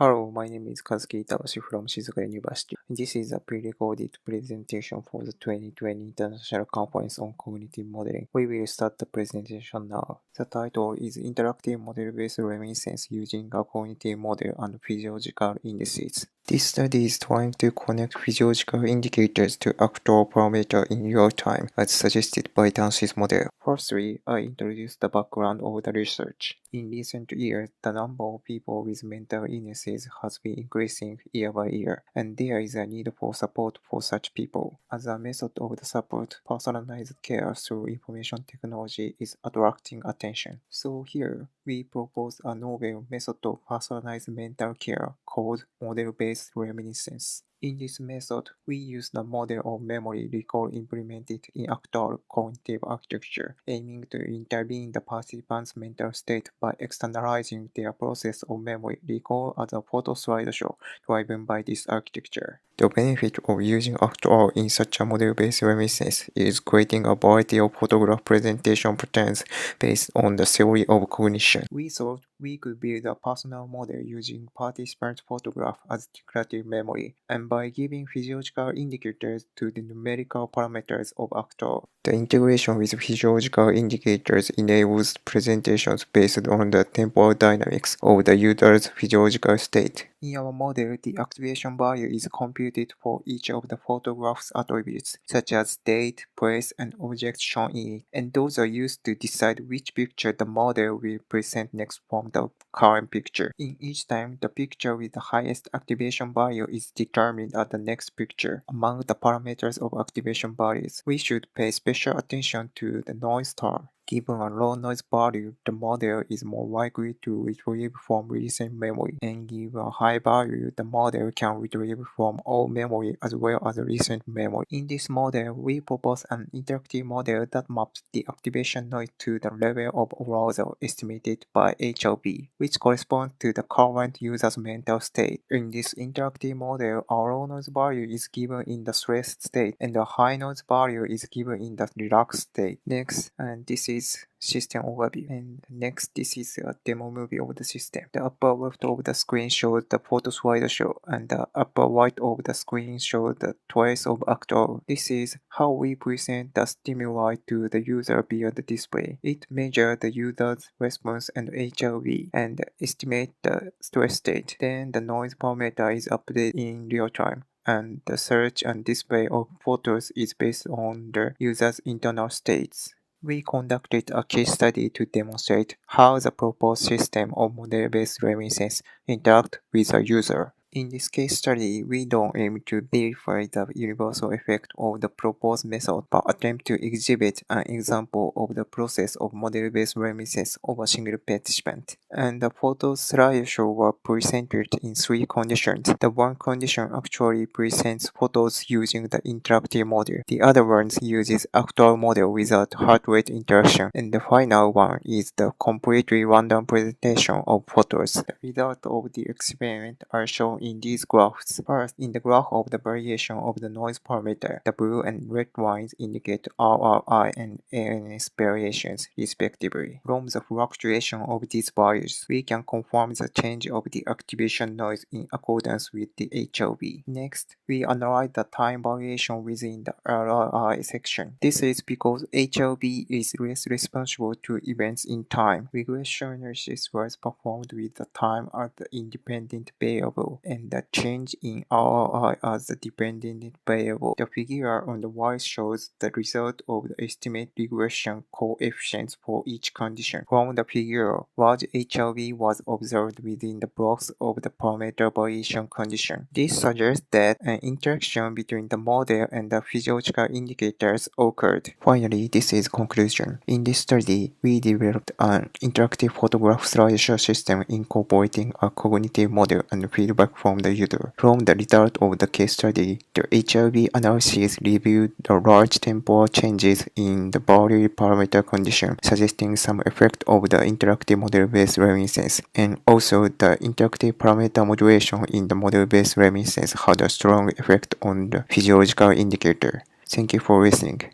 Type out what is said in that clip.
Hello, my name is Kazuki Itabashi from Shizuoka University. This is a pre-recorded presentation for the 2020 International Conference on Cognitive Modeling. We will start the presentation now. The title is Interactive Model-Based Reminiscence Using a Cognitive Model and Physiological Indices. This study is trying to connect physiological indicators to actual parameters in real time, as suggested by Tansi's model. Firstly, I introduce the background of the research. In recent years, the number of people with mental illnesses has been increasing year by year, and there is a need for support for such people. As a method of the support, personalized care through information technology is attracting attention. So here, we propose a novel method of personalized mental care called model-based reminiscence. In this method, we use the model of memory recall implemented in actual cognitive architecture, aiming to intervene the participant's mental state by externalizing their process of memory recall as a photo slideshow driven by this architecture. The benefit of using actual in such a model-based reminiscence is creating a variety of photograph presentation patterns based on the theory of cognition. We thought we could build a personal model using participant photograph as declarative memory, and by giving physiological indicators to the numerical parameters of actor. The integration with physiological indicators enables presentations based on the temporal dynamics of the user's physiological state. In our model, the activation value is computed for each of the photograph's attributes, such as date, place, and objects shown in it, and those are used to decide which picture the model will present next from the current picture. In each time, the picture with the highest activation value is determined as the next picture. Among the parameters of activation values, we should pay special attention to the noise term. Given a low noise value, the model is more likely to retrieve from recent memory, and given a high value, the model can retrieve from all memory as well as recent memory. In this model, we propose an interactive model that maps the activation noise to the level of arousal estimated by HLB, which corresponds to the current user's mental state. In this interactive model, a low noise value is given in the stressed state, and a high noise value is given in the relaxed state. Next, and this is system overview, and next this is a demo movie of the system. The upper left of the screen shows the photo slideshow, and the upper right of the screen shows the trace of actor. This is how we present the stimuli to the user via the display. It measures the user's response and HLV and estimates the stress state. Then the noise parameter is updated in real time, and the search and display of photos is based on the user's internal states. We conducted a case study to demonstrate how the proposed system of model-based reminiscence interacts with a user. In this case study, we don't aim to verify the universal effect of the proposed method, but attempt to exhibit an example of the process of model-based reminiscence of a single participant. And the photo slideshow were presented in three conditions. The one condition actually presents photos using the interactive model. The other one uses actual model without heart rate interaction. And the final one is the completely random presentation of photos. The results of the experiment are shown in these graphs. First, in the graph of the variation of the noise parameter, the blue and red lines indicate RRI and ANS variations respectively. From the fluctuation of these values, we can confirm the change of the activation noise in accordance with the HLB. Next, we analyze the time variation within the RRI section. This is because HLB is less responsible to events in time. Regression analysis was performed with the time as the independent variable and the change in RRI as the dependent variable. The figure on the right shows the result of the estimate regression coefficients for each condition. From the figure, large HLB was observed within the blocks of the parameter variation condition. This suggests that an interaction between the model and the physiological indicators occurred. Finally, this is conclusion. In this study, we developed an interactive photograph slideshow system incorporating a cognitive model and feedback from the user. From the result of the case study, the HLB analysis reviewed the large temporal changes in the value parameter condition, suggesting some effect of the interactive model-based reminiscence, and also the interactive parameter modulation in the model-based reminiscence had a strong effect on the physiological indicator. Thank you for listening.